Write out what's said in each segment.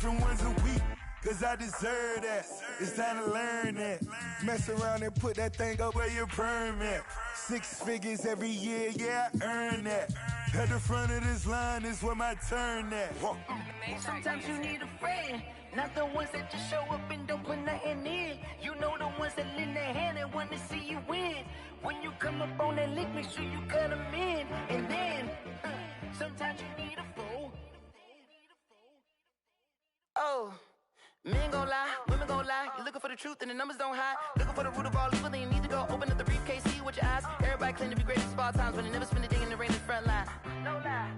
different ones a week, cause I deserve that. It's time to learn that. Mess around and put that thing up where your permit. 6 figures every year, yeah, I earn that. At the front of this line is where my turn at. Sometimes you need a friend, not the ones that just show up and don't put nothing in. You know the ones that lend their hand and want to see you win. When you come up on that lick, make sure you cut them in. And then, sometimes you need a fool. Oh, men gon' lie, women gon' lie. You're looking for the truth and the numbers don't hide. Looking for the root of all evil, then you need to go open up the briefcase, see with your eyes. Everybody claim to be greatest of all times, but they never spend a day in the rain in the front line. No lie,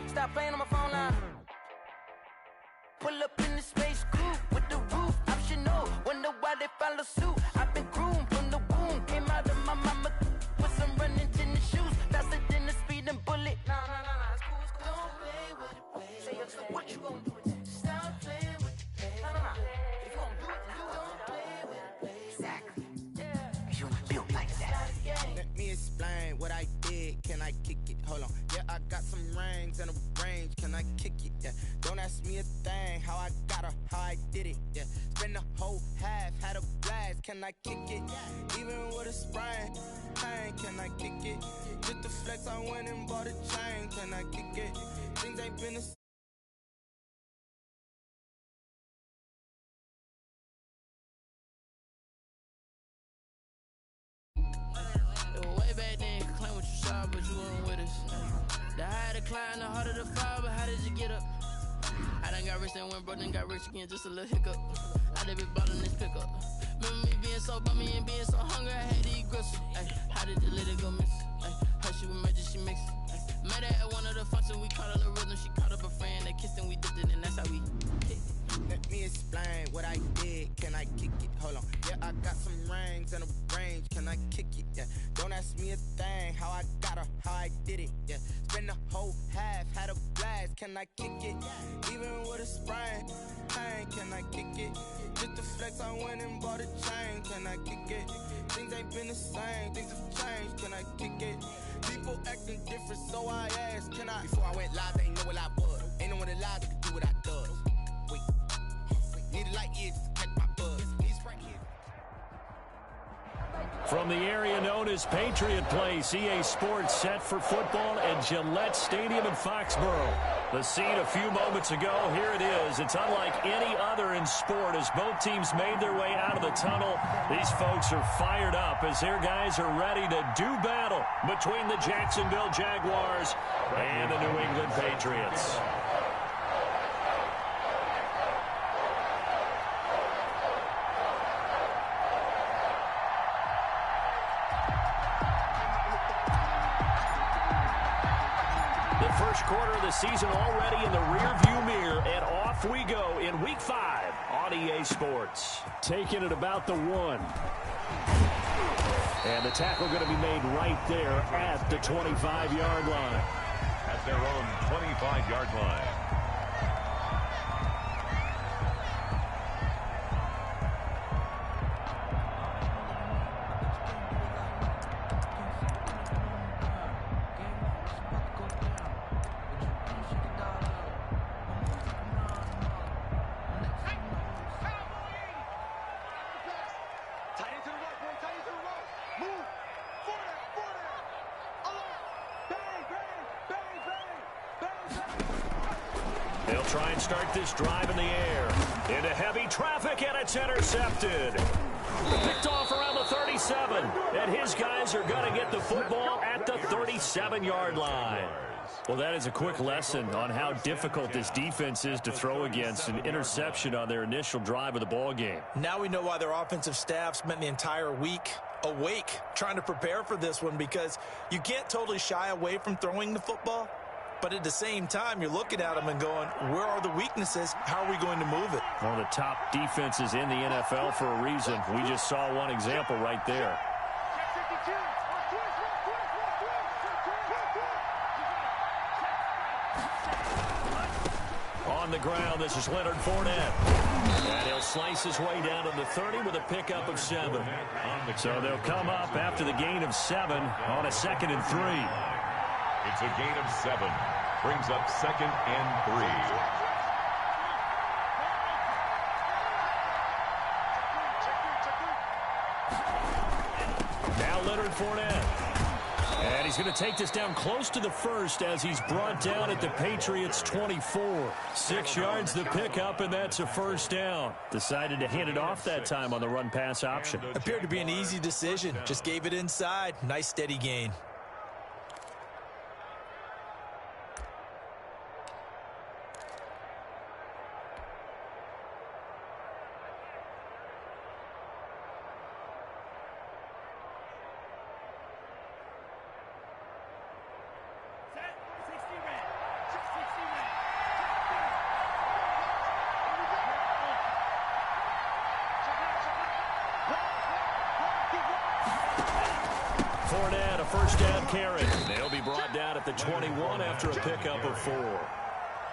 stop playing on my phone line. Pull up in the space coupe with the roof optional. Wonder why they follow suit. I've been groomed from the womb. Came out of my mama with some running tennis shoes. Faster than the speeding bullet. Nah, it's cool, it's cool. Don't play with it, play. Say so what you gon' do with it? Stop playing with it, play. Nah. If you gon' do it, then don't play with it, play. Exactly. Yeah. You built like that. Let me explain what I did. Can I kick it? Hold on. Yeah, I got some rings and a range. Can I kick it? Yeah. Don't ask me a thing. How I got her, how I did it. Yeah. Spend the whole half, had a blast. Can I kick it? Even with a sprain. Pain, can I kick it? Just the flex, I went and bought a chain. Can I kick it? Things ain't been the same. Way back then, you could claim what you saw, but you weren't with us. The higher the climb, the harder the fall, but how did you get up? I done got rich and went broke, then got rich again, just a little hiccup. I done been ballin' this pickup. Remember me being so bummy and being so hungry, I had to eat gristle. How did the lady go miss? How she was magic, she mixed. Met her at one of the functions, we caught her the rhythm. She caught up a friend, they kissed and we dipped it, and that's how we hit. Let me explain what I did. Can I kick it? Hold on. Yeah, I got some rings and a range. Can I kick it? Yeah. Don't ask me a thing. How I got her, how I did it. Yeah. Spend the whole half, had a blast. Can I kick it? Even with a sprain. Pain, can I kick it? Just the flex, I went and bought a chain. Can I kick it? Things ain't been the same. Things have changed. Can I kick it? People acting different, so I asked, can I? Before I went live, they ain't know what I was. Ain't no one alive that could do what I does. Wait. Need a light edge to catch my buzz. Need Sprite here. From the area known as Patriot Place, EA Sports set for football at Gillette Stadium in Foxborough. The scene a few moments ago, here it is. It's unlike any other in sport as both teams made their way out of the tunnel. These folks are fired up as their guys are ready to do battle between the Jacksonville Jaguars and the New England Patriots. Quarter of the season already in the rearview mirror, and off we go in Week 5 on EA Sports. Taking it about the 1. And the tackle going to be made right there at the 25-yard line. At their own 25-yard line. They'll try and start this drive in the air. Into heavy traffic, and it's intercepted. Picked off around the 37. And his guys are going to get the football at the 37-yard line. Well, that is a quick lesson on how difficult this defense is to throw against. An interception on their initial drive of the ball game. Now we know why their offensive staff spent the entire week awake trying to prepare for this one, because you can't totally shy away from throwing the football. But at the same time, you're looking at them and going, where are the weaknesses? How are we going to move it? One of the top defenses in the NFL for a reason. We just saw one example right there. On the ground, this is Leonard Fournette. And he'll slice his way down to the 30 with a pickup of 7. So they'll come up after the gain of 7 on a 2nd and 3. It's a gain of 7. Brings up 2nd and 3. Leonard Fournette. And he's going to take this down close to the first as he's brought down at the Patriots' 24. 6 yards the pickup, and that's a first down. Decided to hand it off that time on the run-pass option. Appeared to be an easy decision. Just gave it inside. Nice steady gain. Fournette, a first down carry. They'll be brought down at the 21 after a pickup of 4.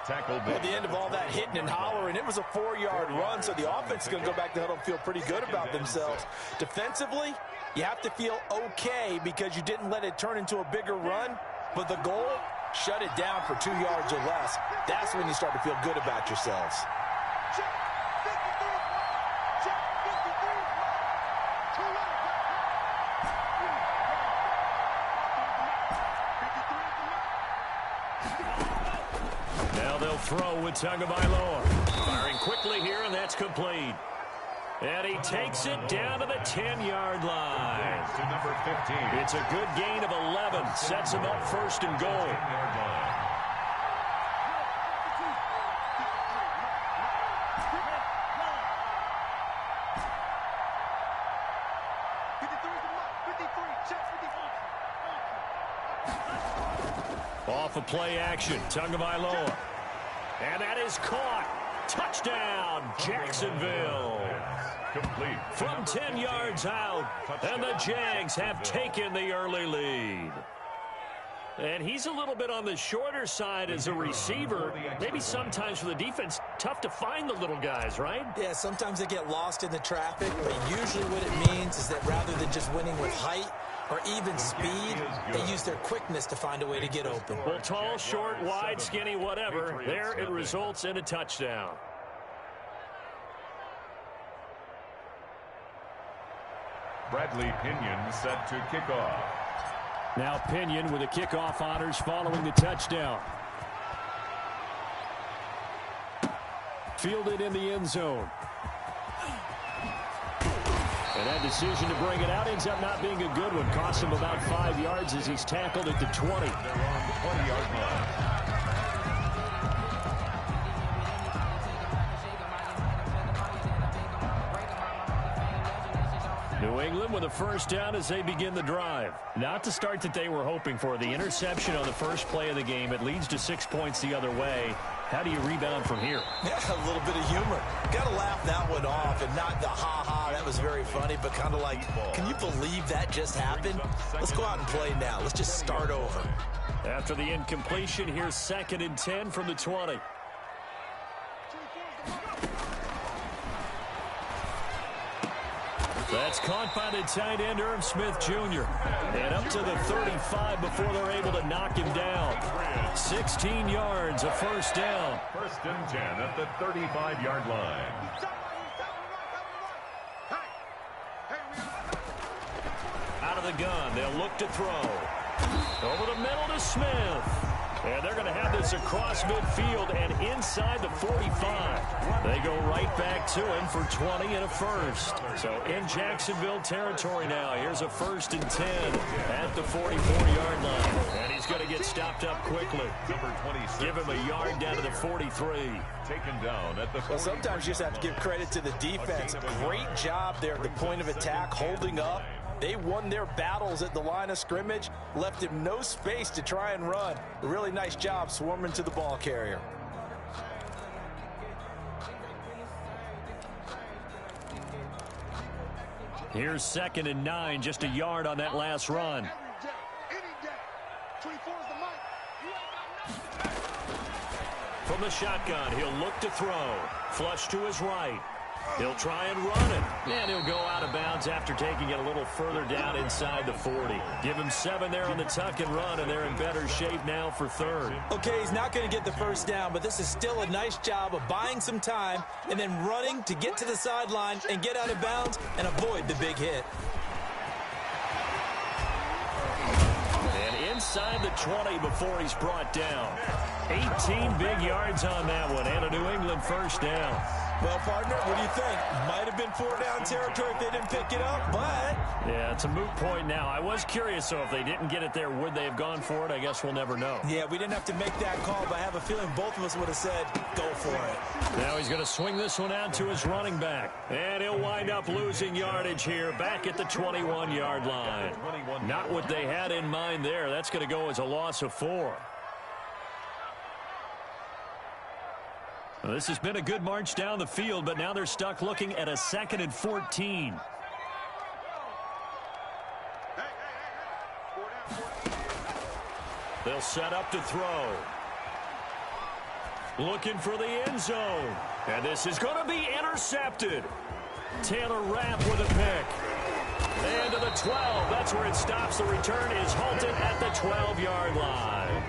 At the end of all that hitting and hollering, it was a 4-yard run, so the offense is going to go back to the huddle and feel pretty good about themselves. Defensively, you have to feel okay because you didn't let it turn into a bigger run, but the goal, shut it down for 2 yards or less. That's when you start to feel good about yourselves. Now they'll throw with Tagovailoa. Firing quickly here, and that's complete. And he takes it down to the 10-yard line. To number 15. It's a good gain of 11. Sets him up first and goal. Off of play action, Tagovailoa. And that is caught. Touchdown, Jacksonville. Complete. From 10 yards out, and the Jags have taken the early lead. And he's a little bit on the shorter side as a receiver. Maybe sometimes for the defense, tough to find the little guys, right? Yeah, sometimes they get lost in the traffic, but usually what it means is that rather than just winning with height or even speed, they use their quickness to find a way to get open. Well, tall, short, wide, skinny, whatever. There it results in a touchdown. Bradley Pinion set to kick off. Now Pinion with the kickoff honors following the touchdown. Fielded in the end zone. And that decision to bring it out ends up not being a good one. Costs him about 5 yards as he's tackled at the 20. They're on the 20-yard line. New England with a first down as they begin the drive. Not the start that they were hoping for. The interception on the first play of the game. It leads to 6 points the other way. How do you rebound from here? Yeah, a little bit of humor. Got to laugh that one off and not the ha-ha, that was very funny, but kind of like, can you believe that just happened? Let's go out and play now. Let's just start over. After the incompletion, here's 2nd and 10 from the 20. That's caught by the tight end, Irv Smith Jr. And up to the 35 before they're able to knock him down. 16 yards, a first down. 1st and 10 at the 35-yard line. Out of the gun, they'll look to throw. Over the middle to Smith. And they're going to have this across midfield and inside the 45. They go right back to him for 20 and a first. So in Jacksonville territory now. Here's a 1st and 10 at the 44-yard line. And he's going to get stopped up quickly. Number 26. Give him a yard down to the 43. Taken down at the 43. Well, sometimes you just have to give credit to the defense. Great job there at the point of attack, holding up. They won their battles at the line of scrimmage, left him no space to try and run. A really nice job swarming to the ball carrier. Here's 2nd and 9, just a yard on that last run. From the shotgun, he'll look to throw. Flush to his right. He'll try and run it. And he'll go out of bounds after taking it a little further down inside the 40. Give him 7 there on the tuck and run, and they're in better shape now for 3rd. Okay, he's not going to get the first down, but this is still a nice job of buying some time and then running to get to the sideline and get out of bounds and avoid the big hit. inside the 20 before he's brought down. 18 big yards on that one, and a New England first down. Well, partner, what do you think? Might have been 4-down territory if they didn't pick it up, but... Yeah, it's a moot point now. I was curious, so if they didn't get it there, would they have gone for it? I guess we'll never know. Yeah, we didn't have to make that call, but I have a feeling both of us would have said, go for it. Now he's going to swing this one out to his running back. And he'll wind up losing yardage here back at the 21-yard line. Not what they had in mind there. That's going to go as a loss of 4. Well, this has been a good march down the field, but now they're stuck looking at a 2nd and 14. They'll set up to throw. Looking for the end zone. And this is going to be intercepted. Taylor Rapp with a pick. And to the 12. That's where it stops. The return is halted at the 12-yard line.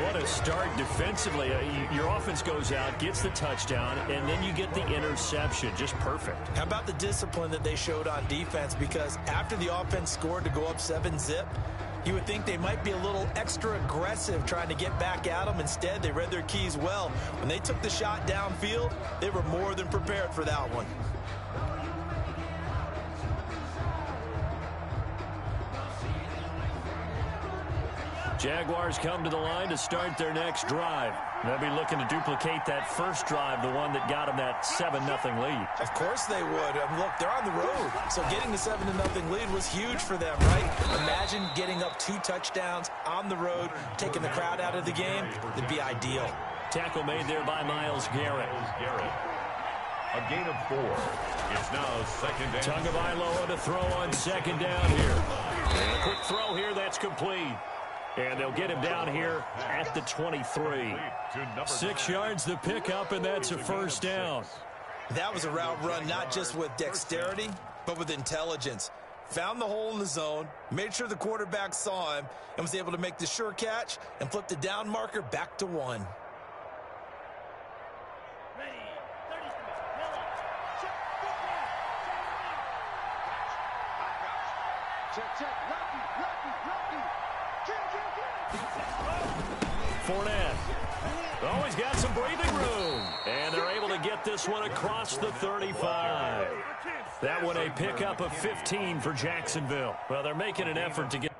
What a start defensively. Your offense goes out, gets the touchdown, and then you get the interception. Just perfect. How about the discipline that they showed on defense? Because after the offense scored to go up 7-zip, you would think they might be a little extra aggressive trying to get back at them. Instead, they read their keys well. When they took the shot downfield, they were more than prepared for that one. Jaguars come to the line to start their next drive. They'll be looking to duplicate that first drive, the one that got them that 7-0 lead. Of course they would. Look, they're on the road, so getting the 7-0 lead was huge for them, right? Imagine getting up 2 touchdowns on the road, taking the crowd out of the game. It'd be ideal. Tackle made there by Myles Garrett. A gain of 4. It's now 2nd and... Tagovailoa to throw on 2nd down here. And a quick throw here, that's complete. And they'll get him down here at the 23. 6 yards the pickup, and that's a first down. That was a route run not just with dexterity, but with intelligence. Found the hole in the zone, made sure the quarterback saw him, and was able to make the sure catch and flip the down marker back to 1. Fournette. Oh, he's got some breathing room. And they're able to get this one across the 35. That one a pickup of 15 for Jacksonville. Well, they're making an effort to get...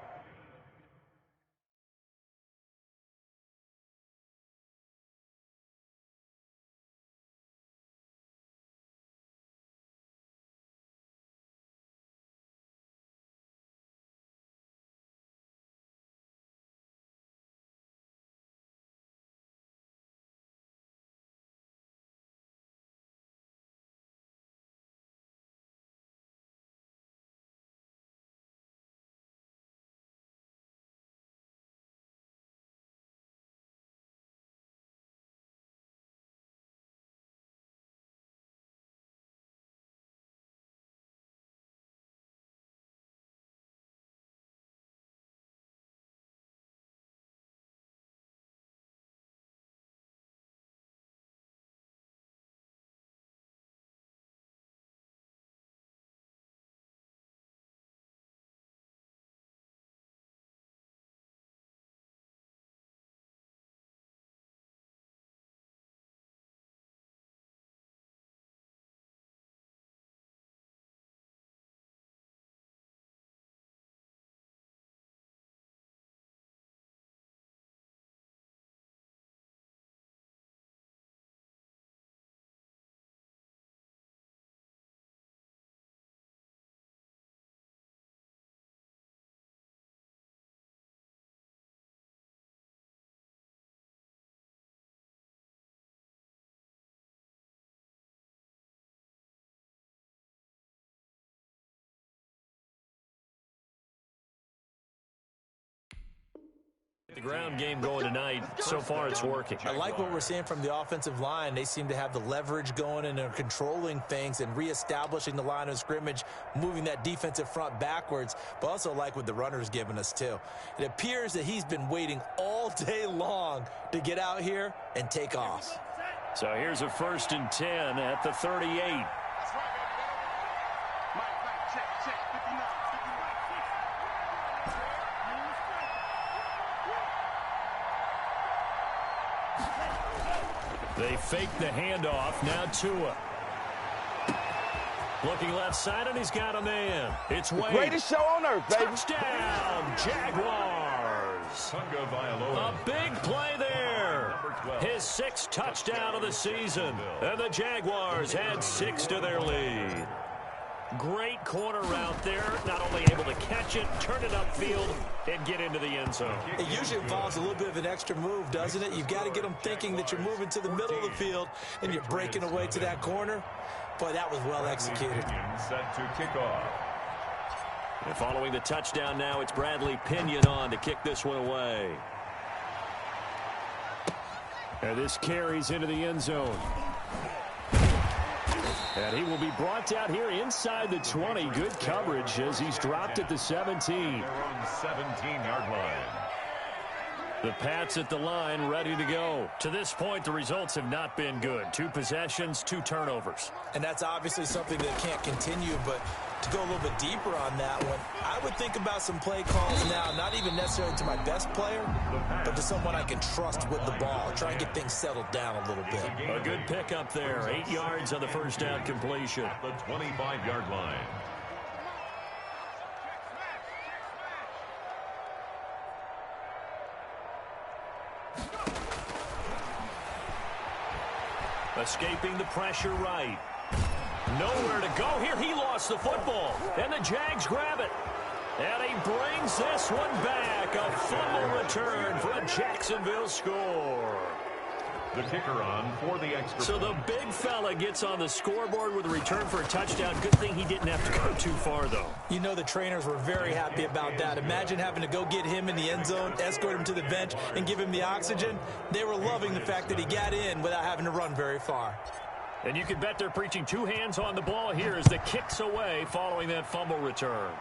The ground game going tonight. So far, it's working. I like what we're seeing from the offensive line. They seem to have the leverage going and are controlling things and reestablishing the line of scrimmage, moving that defensive front backwards, but also like what the runner's giving us, too. It appears that he's been waiting all day long to get out here and take off. So here's a 1st and 10 at the 38. They fake the handoff. Now Tua. Looking left side, and he's got a man. It's Wade. Greatest show on earth, baby. Touchdown, Jaguars. A big play there. His 6th touchdown of the season. And the Jaguars add 6 to their lead. Great corner route there. Not only able to catch it, turn it upfield, and get into the end zone. It usually involves a little bit of an extra move, doesn't it? You've got to get them thinking that you're moving to the middle of the field and you're breaking away to that corner. Boy, that was well executed. Set to kick off. And following the touchdown now, it's Bradley Pinion on to kick this one away. And this carries into the end zone. And he will be brought down here inside the 20. Good coverage as he's dropped at the 17. Their own 17-yard line. The Pats at the line, ready to go. To this point, the results have not been good. 2 possessions, 2 turnovers. And that's obviously something that can't continue, but to go a little bit deeper on that one, I would think about some play calls now, not even necessarily to my best player, but to someone I can trust with the ball. Try and get things settled down a little bit. A good pickup there. 8 yards on the first down completion. The 25-yard line. Escaping the pressure right. Nowhere to go here. He lost the football. And the Jags grab it. And he brings this one back. A fumble return for a Jacksonville score. The kicker on for the extra. So the big fella gets on the scoreboard with a return for a touchdown. Good thing he didn't have to go too far, though. You know the trainers were very happy about that. Imagine having to go get him in the end zone, escort him to the bench, and give him the oxygen. They were loving the fact that he got in without having to run very far. And you can bet they're preaching 2 hands on the ball here as the kick's away following that fumble return.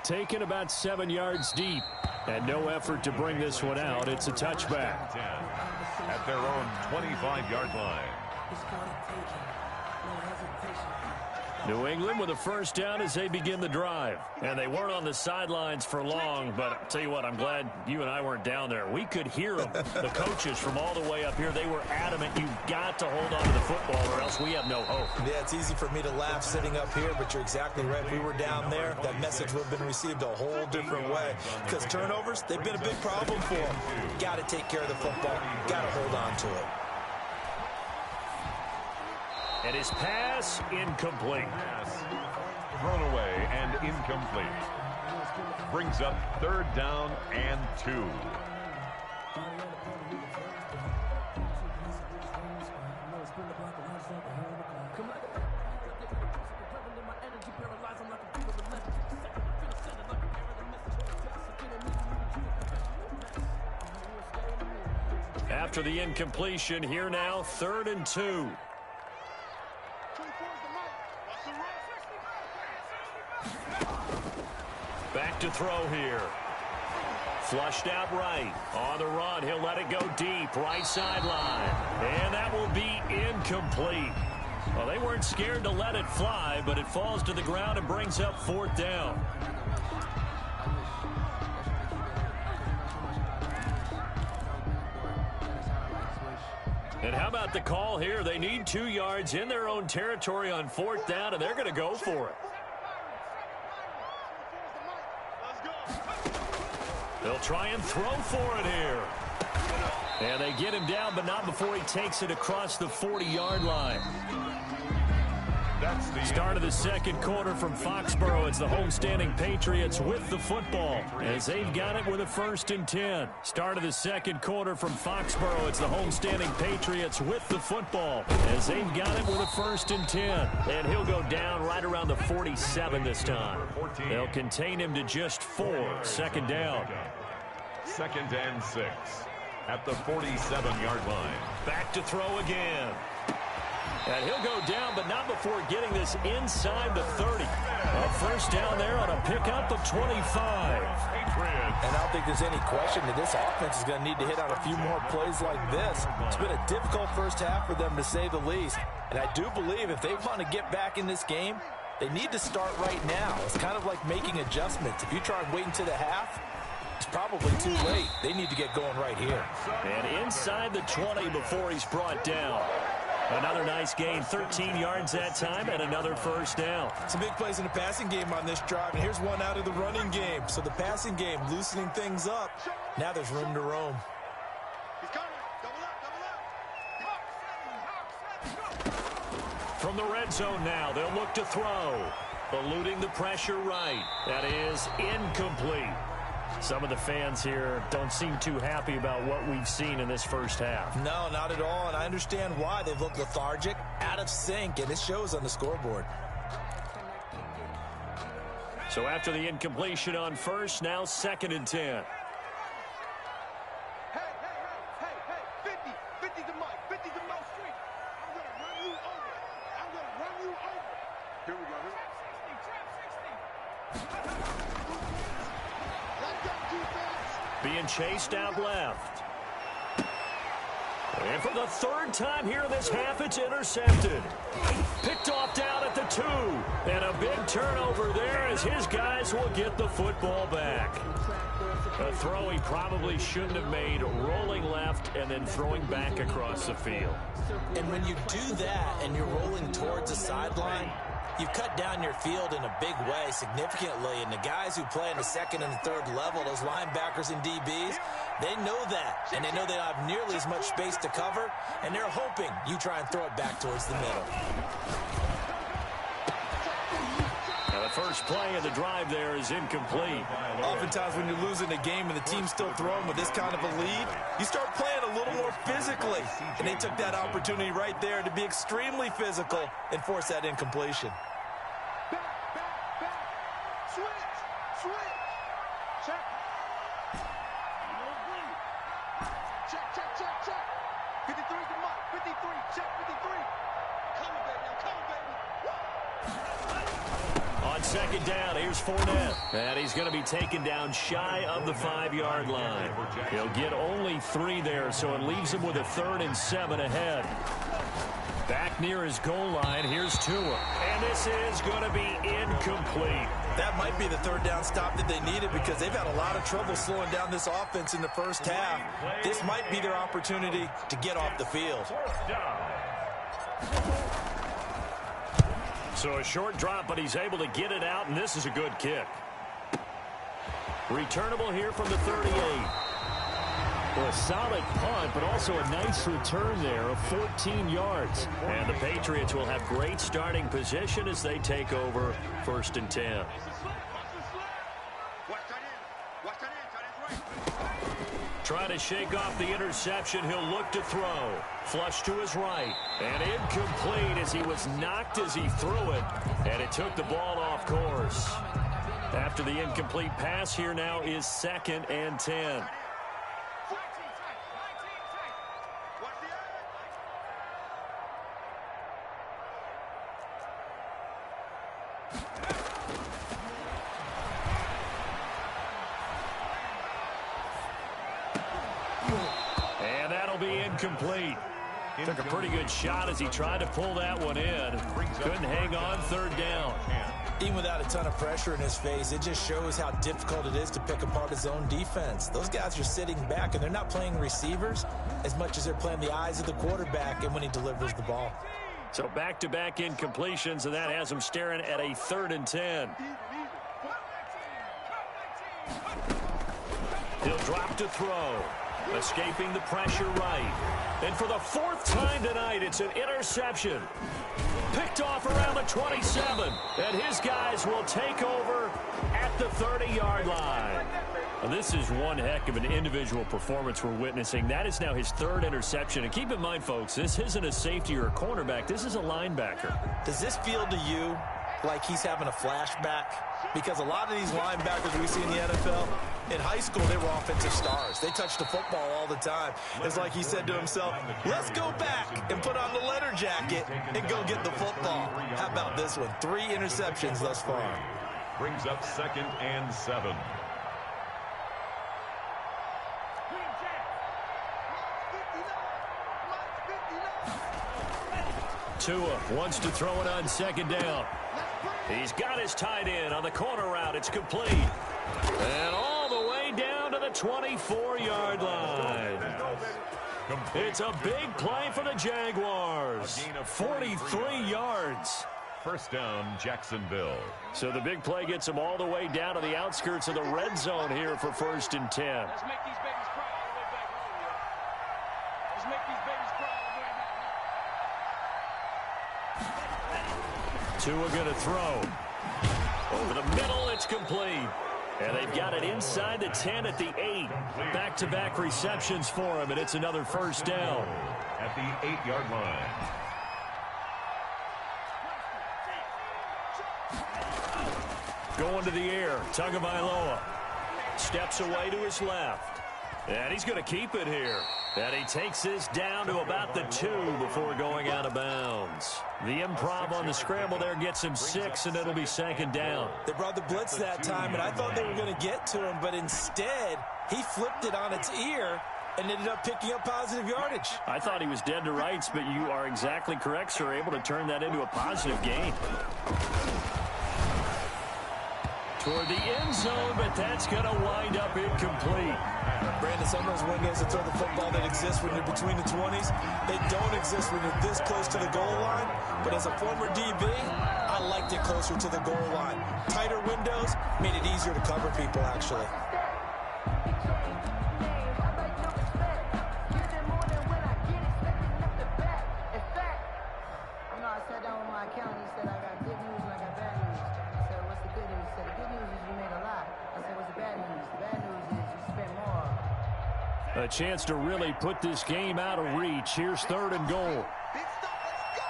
Taken about 7 yards deep. And no effort to bring this one out. It's a touchback. At their own 25-yard line. New England with a first down as they begin the drive. And they weren't on the sidelines for long, but I'll tell you what, I'm glad you and I weren't down there. We could hear them. The coaches from all the way up here, they were adamant. You've got to hold on to the football or else we have no hope. Yeah, it's easy for me to laugh sitting up here, but you're exactly right. If we were down there, that message would have been received a whole different way. Because turnovers, they've been a big problem for them. Got to take care of the football. Got to hold on to it. And his pass incomplete. Pass thrown away and incomplete. Brings up 3rd down and 2. After the incompletion, here now, 3rd and 2. Back to throw here. Flushed out right. On the run, he'll let it go deep. Right sideline. And that will be incomplete. Well, they weren't scared to let it fly, but it falls to the ground and brings up 4th down. And how about the call here? They need 2 yards in their own territory on 4th down, and they're going to go for it. They'll try and throw for it here. And they get him down, but not before he takes it across the 40-yard line. That's the start of the second quarter from Foxborough. It's the homestanding Patriots with the football as they've got it with a 1st and 10. Start of the second quarter from Foxborough. It's the homestanding Patriots with the football as they've got it with a 1st and 10. And he'll go down right around the 47 this time. They'll contain him to just 4. 2nd down. 2nd and 6 at the 47-yard line. Back to throw again. And he'll go down, but not before getting this inside the 30. A first down there on a pickup of 25. And I don't think there's any question that this offense is going to need to hit on a few more plays like this. It's been a difficult first half for them, to say the least. And I do believe if they want to get back in this game, they need to start right now. It's kind of like making adjustments. If you try and wait until the half, It's probably too late. They need to get going right here. And inside the 20 before he's brought down. Another nice gain, 13 yards that time, and another first down. Some big plays in the passing game on this drive, and here's one out of the running game. So the passing game loosening things up. Now there's room to roam. From the red zone now, they'll look to throw. Eluding the pressure right. That is incomplete. Some of the fans here don't seem too happy about what we've seen in this first half. No, not at all, and I understand why. They've looked lethargic, out of sync, and it shows on the scoreboard. So after the incompletion on first, now 2nd and 10. Being chased out left. And for the 3rd time here in this half, it's intercepted. Picked off down at the 2. And a big turnover there as his guys will get the football back. A throw he probably shouldn't have made, rolling left and then throwing back across the field. And when you do that and you're rolling towards the sideline, you've cut down your field in a big way significantly, and the guys who play in the 2nd and the 3rd level, those linebackers and DBs, they know that, and they know they don't have nearly as much space to cover, and they're hoping you try and throw it back towards the middle. Now the first play of the drive there is incomplete. Oftentimes when you're losing a game and the team's still throwing with this kind of a lead, you start playing a little more physically, and they took that opportunity right there to be extremely physical and force that incompletion. On 2nd down, here's Fournette. And he's going to be taken down shy of the 5-yard line. He'll get only 3 there, so it leaves him with a 3rd and 7 ahead. Back near his goal line, here's Tua. And this is going to be incomplete. That might be the 3rd down stop that they needed because they've had a lot of trouble slowing down this offense in the first half. This might be their opportunity to get off the field. So a short drop, but he's able to get it out, and this is a good kick. Returnable here from the 38. Well, a solid punt, but also a nice return there of 14 yards. And the Patriots will have great starting position as they take over 1st and 10. Trying to shake off the interception. He'll look to throw. Flush to his right. And incomplete as he was knocked as he threw it. And it took the ball off course. After the incomplete pass, here now is 2nd and 10. And that'll be incomplete. Took a pretty good shot as he tried to pull that one in. Couldn't hang on 3rd down. Even without a ton of pressure in his face, it just shows how difficult it is to pick apart his own defense. Those guys are sitting back, and they're not playing receivers as much as they're playing the eyes of the quarterback and when he delivers the ball. So back-to-back incompletions, and that has him staring at a 3rd and 10. He'll drop to throw. Escaping the pressure right. And for the 4th time tonight, it's an interception. Picked off around the 27. And his guys will take over at the 30-yard line. Now, this is one heck of an individual performance we're witnessing. That is now his 3rd interception. And keep in mind, folks, this isn't a safety or a cornerback. This is a linebacker. Does this feel to you like he's having a flashback? Because a lot of these linebackers we see in the NFL, in high school, they were offensive stars. They touched the football all the time. It's like he said to himself, let's go back and put on the letter jacket and go get the football. How about this one? 3 interceptions thus far. Brings up 2nd and 7. Tua wants to throw it on 2nd down. He's got his tight end on the corner route. It's complete. And all the way down to the 24-yard line. It's a big play for the Jaguars. 43 yards. First down, Jacksonville. So the big play gets them all the way down to the outskirts of the red zone here for 1st and 10. Let's make these babies cry all the way back home, yo. Let's make these babies cry all the way back home. Tua going to throw. Over the middle, it's complete. And they've got it inside the 10 at the 8. Back-to-back receptions for him, and it's another first down. At the 8-yard line. Going to the air, Tagovailoa steps away to his left. And he's going to keep it here. And he takes this down to about the 2 before going out of bounds. The improv on the scramble there gets him 6, and it'll be 2nd down. They brought the blitz that time, and I thought they were going to get to him, but instead he flipped it on its ear and ended up picking up positive yardage. I thought he was dead to rights, but you are exactly correct, sir. Able to turn that into a positive gain. Toward the end zone, but that's going to wind up incomplete. Brandon, some of those windows to throw the football that exist when you're between the 20s, they don't exist when you're this close to the goal line. But as a former DB, I liked it closer to the goal line. Tighter windows made it easier to cover people, actually. I sat down with my accountant. He said, I got good news and I got bad news. I said, what's the good news? He said, the good news is you made a lot. I said, what's the bad news? The bad news is you spent more. A chance to really put this game out of reach. Here's 3rd and goal. Big stop, let's go!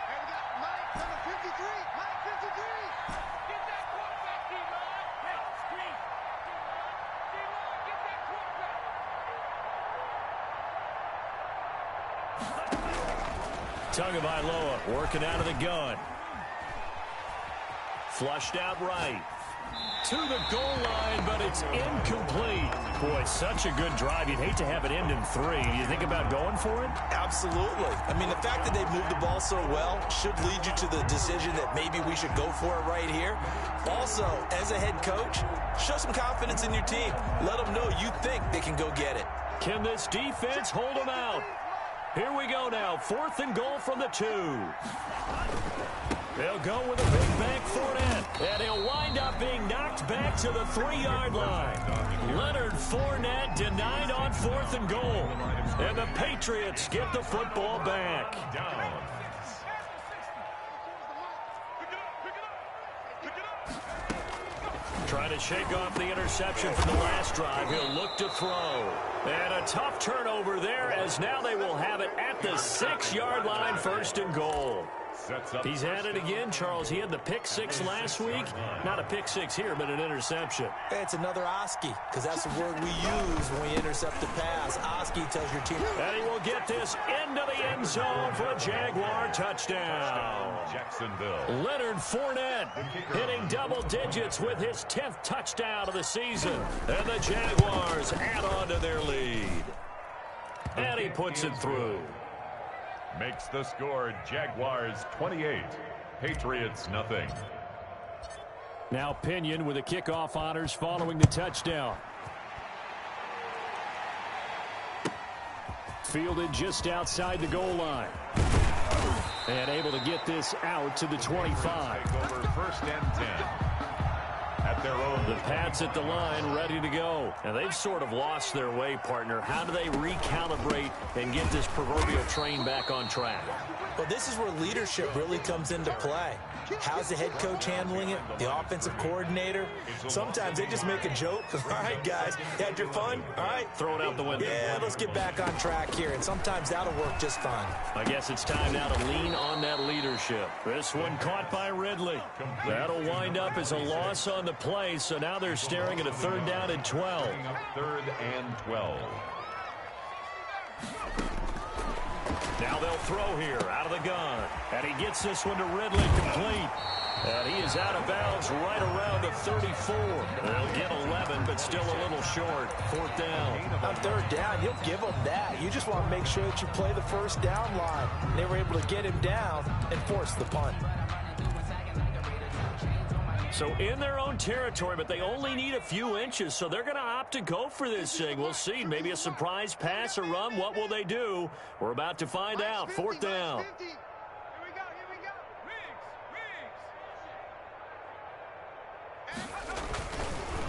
And we got Mike, number 53. Mike, 53. Get that quarterback, D-Line. Hey, screen. D-Line, get that quarterback. Tagovailoa working out of the gun. Flushed out right. To the goal line, but it's incomplete. Boy, such a good drive. You'd hate to have it end in 3. Do you think about going for it? Absolutely. I mean, the fact that they moved the ball so well should lead you to the decision that maybe we should go for it right here. Also, as a head coach, show some confidence in your team. Let them know you think they can go get it. Can this defense hold them out? Here we go now. 4th and goal from the 2. They'll go with a big bank Fournette, and he'll wind up being knocked back to the 3-yard line. Leonard Fournette denied on 4th and goal, and the Patriots get the football back. Trying to shake off the interception from the last drive. He'll look to throw. And a tough turnover there, as now they will have it at the 6-yard line, 1st and goal. He's had it again, Charles. He had the pick 6 last week. Not a pick 6 here, but an interception. It's another Oski, because that's the word we use when we intercept the pass. Oski tells your team. And he will get this into the end zone for a Jaguar touchdown. Jacksonville. Leonard Fournette hitting double digits with his 10th touchdown of the season. And the Jaguars add on to their lead. And he puts it through. Makes the score Jaguars 28, Patriots nothing. Now Pinion with the kickoff honors following the touchdown. Fielded just outside the goal line. And able to get this out to the 25. Take over 1st and 10. At their own. The Pats at the line, ready to go. And they've sort of lost their way, partner. How do they recalibrate and get this proverbial train back on track? Well, this is where leadership really comes into play. How's the head coach handling it? The offensive coordinator? Sometimes they just make a joke. All right, guys, you had your fun? All right. Throw it out the window. Yeah, let's get back on track here. And sometimes that'll work just fine. I guess it's time now to lean on that leadership. This one caught by Ridley. That'll wind up as a loss on the play, so now they're staring at a 3rd down and 12. 3rd and 12. Now they'll throw here out of the gun. And he gets this one to Ridley complete. And he is out of bounds right around the 34. They'll get 11, but still a little short. 4th down. On 3rd down, you'll give them that. You just want to make sure that you play the 1st down line. They were able to get him down and force the punt. So in their own territory, but they only need a few inches, so they're going to opt to go for this thing. We'll see. Maybe a surprise pass or run. What will they do? We're about to find out. 4th down. Here we go.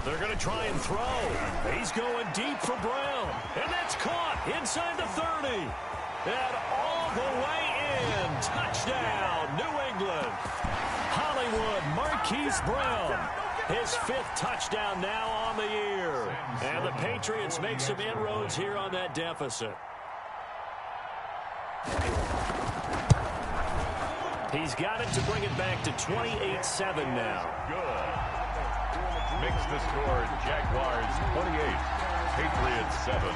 They're going to try and throw. He's going deep for Brown. And that's caught inside the 30. And all the way in. Touchdown, New England. Hollywood Marquise Brown. His 5th touchdown now on the year. And the Patriots make some inroads here on that deficit. He's got it to bring it back to 28-7 now. Good. Makes the score Jaguars 28, Patriots 7.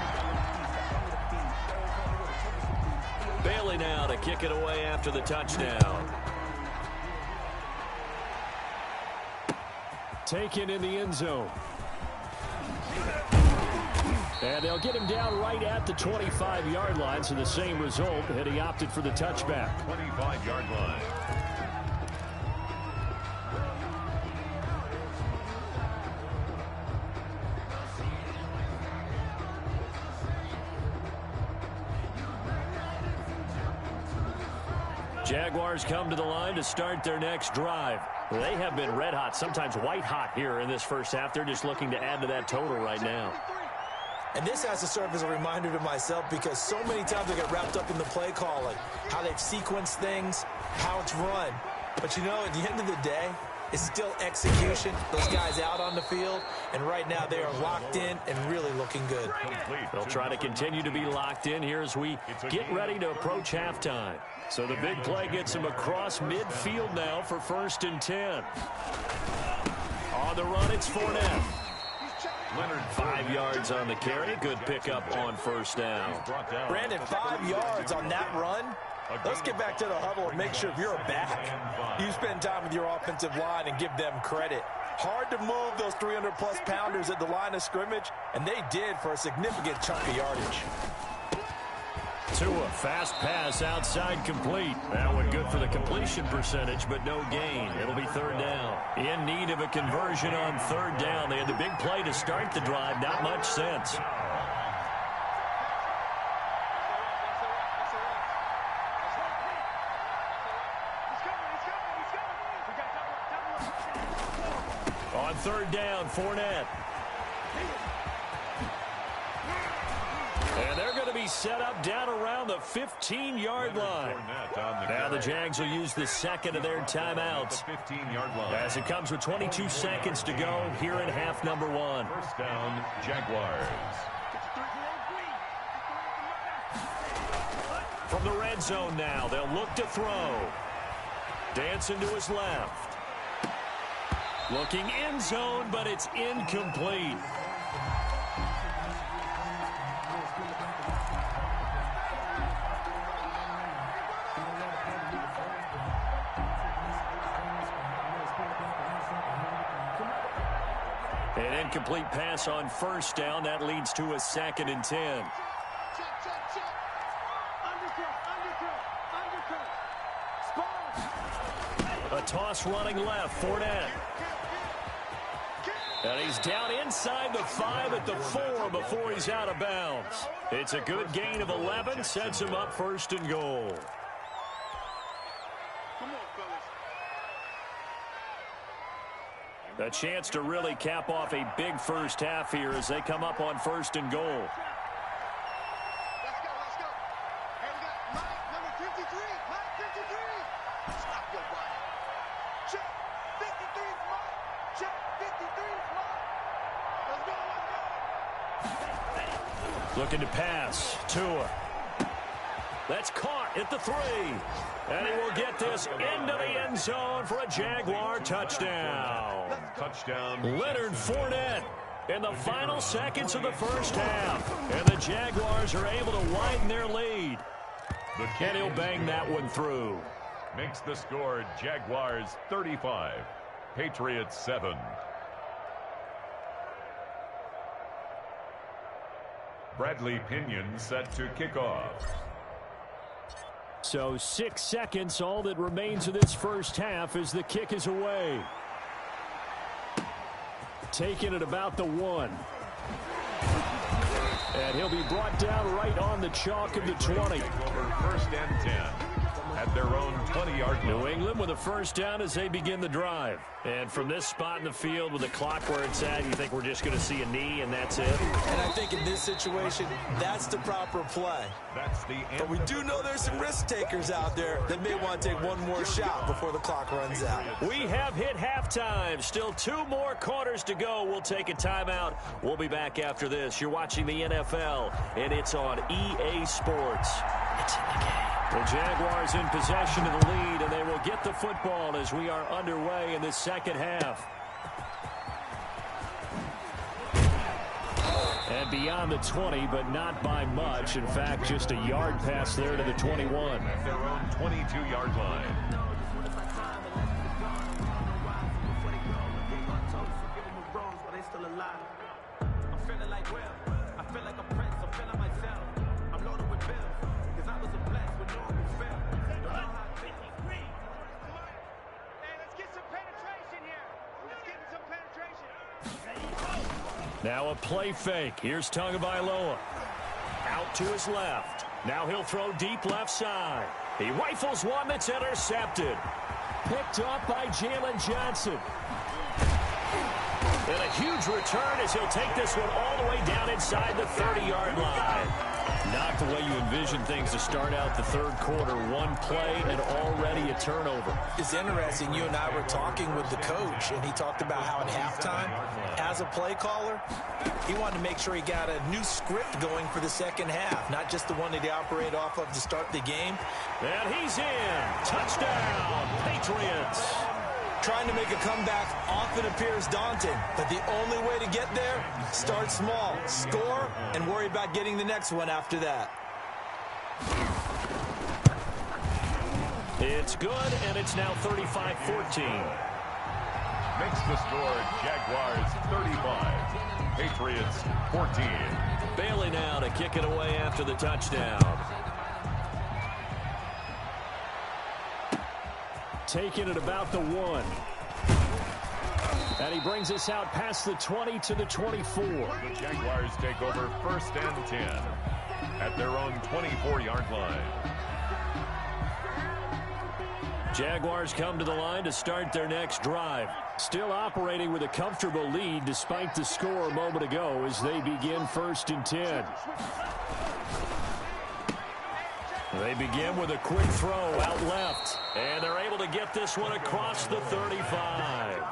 Bailey now to kick it away after the touchdown. Taken in the end zone. And they'll get him down right at the 25-yard line, so the same result, and he opted for the touchback. 25-yard line. Jaguars come to the line to start their next drive. They have been red hot, sometimes white hot here in this first half. They're just looking to add to that total right now. And this has to serve as a reminder to myself because so many times I get wrapped up in the play calling, how they've sequenced things, how it's run. But, you know, at the end of the day, it's still execution. Those guys out on the field, and right now they are locked in and really looking good. They'll try to continue to be locked in here as we get ready to approach halftime. So the big play gets him across midfield now for 1st and 10. On the run, it's Fournette. Leonard 5 yards on the carry. Good pickup on 1st down. Brandon, 5 yards on that run. Let's get back to the huddle and make sure if you're a back, you spend time with your offensive line and give them credit. Hard to move those 300-plus pounders at the line of scrimmage, and they did for a significant chunk of yardage. Tua, fast pass outside complete. That one good for the completion percentage, but no gain. It'll be 3rd down. In need of a conversion on 3rd down. They had the big play to start the drive. Not much sense. On 3rd down, Fournette. And they're going to be set up down around the 15-yard line. Now the Jags will use the second of their timeouts as it comes with 22 seconds to go here in half number 1. 1st down, Jaguars. From the red zone now, they'll look to throw. Dancing to his left. Looking end zone, but it's incomplete. An incomplete pass on 1st down. That leads to a 2nd and 10. A toss running left. Fournette. And he's down inside the 5 at the 4 before he's out of bounds. It's a good gain of 11. Sets him up 1st and goal. A chance to really cap off a big first half here as they come up on 1st and goal. Let's go. Hey, we got Mike, number 53. Mike, 53. Stop your body. Check. 53 is Mike. Check. 53 is Mike. Let's go. Looking to pass. Tua. That's caught at the 3. And he will get this into the end zone for a Jaguar touchdown. Leonard Fournette in the final seconds of the first half. And the Jaguars are able to widen their lead. And he'll bang that one through. Makes the score Jaguars 35, Patriots 7. Bradley Pinion set to kick off. So 6 seconds, all that remains of this first half as the kick is away. Taking it about the 1. And he'll be brought down right on the chalk of the 20. Over first and 10 at their own 20-yard line. New England with a first down as they begin the drive. And from this spot in the field with the clock where it's at, you think we're just going to see a knee and that's it? And I think in this situation, that's the proper play. That's the But we do know there's some risk takers out there that may want to take one more shot before the clock runs out. We have hit halftime. Still 2 more quarters to go. We'll take a timeout. We'll be back after this. You're watching the NFL, and it's on EA Sports. It's in the game. The Jaguars in possession of the lead, and they will get the football as we are underway in the second half. And beyond the 20, but not by much. In fact, just a yard pass there to the 21. At their own 22-yard line. Now a play fake. Here's Tagovailoa. Out to his left. Now he'll throw deep left side. He rifles one that's intercepted. Picked up by Jalen Johnson. And a huge return as he'll take this one all the way down inside the 30-yard line. Not the way you envision things to start out the third quarter. One play and already a turnover. It's interesting. You and I were talking with the coach, and he talked about how at halftime, as a play caller, he wanted to make sure he got a new script going for the second half, not just the one that he operated off of to start the game. And he's in. Touchdown, Patriots. Trying to make a comeback often appears daunting, but the only way to get there, start small, score, and worry about getting the next one after that. It's good, and it's now 35-14. Makes the score Jaguars 35, Patriots 14. Bailey now to kick it away after the touchdown. Taking it about the 1. And he brings us out past the 20 to the 24. The Jaguars take over first and 10 at their own 24-yard line. Jaguars come to the line to start their next drive. Still operating with a comfortable lead despite the score a moment ago as they begin first and 10. They begin with a quick throw out left. And they're able to get this one across the 35.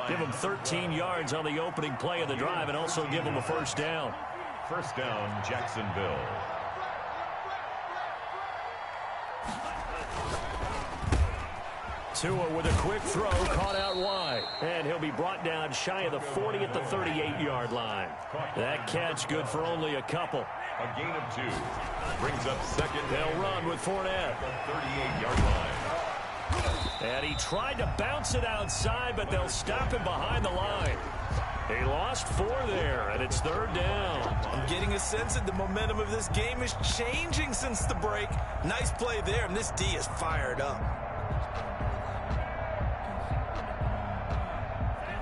Give them 13 yards on the opening play of the drive and also give them a first down. First down, Jacksonville. Tua with a quick throw, caught out wide. And he'll be brought down shy of the 40 at the 38-yard line. That catch good for only a couple. A gain of 2. Brings up second. They'll run with Fournette. 38-yard line. And he tried to bounce it outside, but they'll stop him behind the line. He lost 4 there, and it's third down. I'm getting a sense that the momentum of this game is changing since the break. Nice play there, and this D is fired up.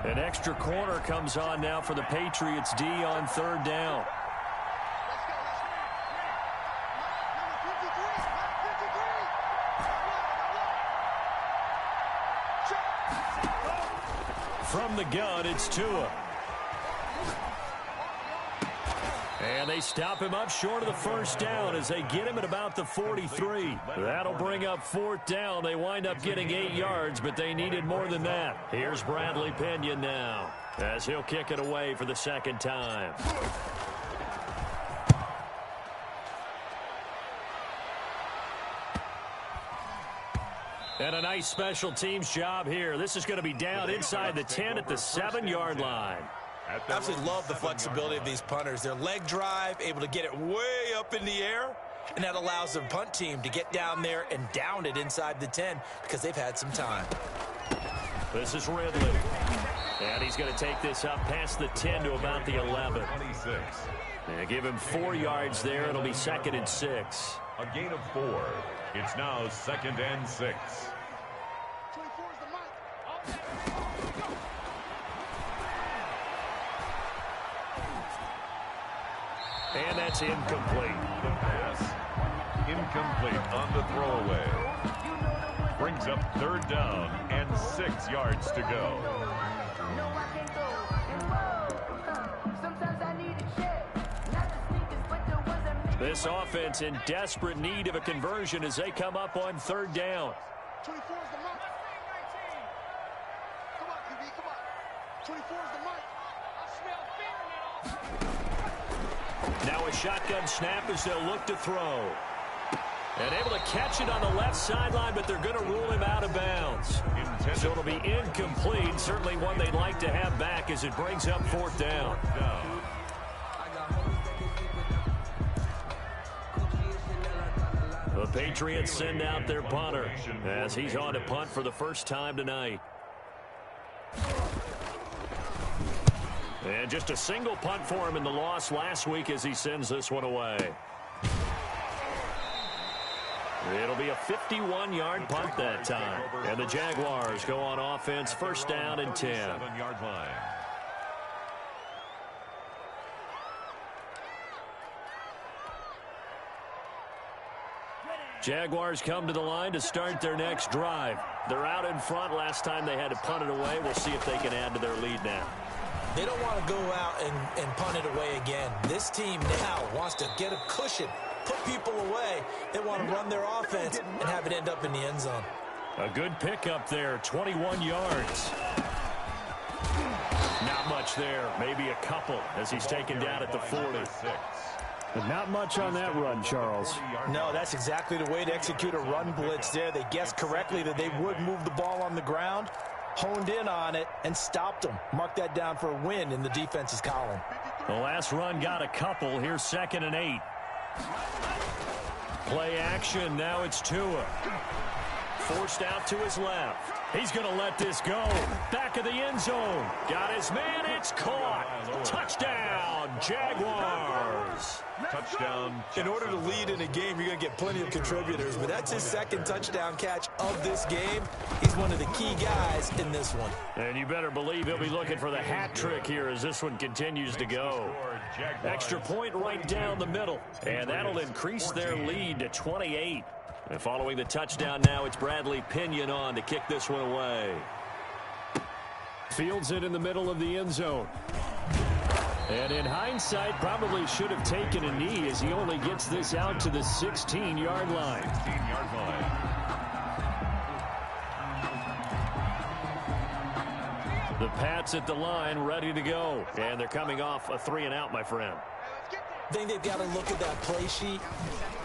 An extra corner comes on now for the Patriots D on third down. From the gun, it's Tua. And they stop him up short of the first down as they get him at about the 43. That'll bring up fourth down. They wind up getting 8 yards, but they needed more than that. Here's Bradley Pinion now as he'll kick it away for the second time. And a nice special teams job here. This is going to be down inside the 10 at the 7-yard line. Absolutely love the flexibility of these punters. Their leg drive, able to get it way up in the air, and that allows the punt team to get down there and down it inside the 10 because they've had some time. This is Ridley. And he's going to take this up past the 10 to about the 11. 26. And give him 4 yards there. It'll be second and 6. A gain of 4. It's now second and 6. And that's incomplete. The pass, incomplete on the throwaway. Brings up 3rd down and 6 yards to go. This offense in desperate need of a conversion as they come up on 3rd down. 24 is the mark. Come on, QB, come on. 24 is the mark. I smell fear. Now a shotgun snap as they'll look to throw. And able to catch it on the left sideline, but they're going to rule him out of bounds. So it'll be incomplete. Certainly one they'd like to have back as it brings up 4th down. The Patriots send out their punter as he's on to punt for the first time tonight. And just a single punt for him in the loss last week as he sends this one away. It'll be a 51-yard punt that time. And the Jaguars go on offense, 1st down and 10. 7-yard line. Jaguars come to the line to start their next drive. They're out in front. Last time they had to punt it away. We'll see if they can add to their lead now. They don't want to go out and punt it away again. This team now wants to get a cushion, put people away. They want to run their offense and have it end up in the end zone. A good pickup there, 21 yards. Not much there, maybe a couple as he's taken down at the 40. But not much on that run, Charles. No, that's exactly the way to execute a run blitz there. They guessed correctly that they would move the ball on the ground, honed in on it, and stopped them. Mark that down for a win in the defense's column. The last run got a couple. Here's 2nd and 8. Play action. Now it's Tua. Forced out to his left. He's going to let this go. Back of the end zone. Got his man. It's caught. Touchdown, Jaguars. Touchdown. In order to lead in a game, you're going to get plenty of contributors, but that's his 2nd touchdown catch of this game. He's one of the key guys in this one. And you better believe he'll be looking for the hat trick here as this one continues to go. Extra point right down the middle, and that'll increase their lead to 28. And following the touchdown now, it's Bradley Pinion on to kick this one away. Fields it in the middle of the end zone. And in hindsight, probably should have taken a knee as he only gets this out to the 16-yard line. 16-yard line. The Pats at the line, ready to go. And they're coming off a 3-and-out, my friend. I think they've got to look at that play sheet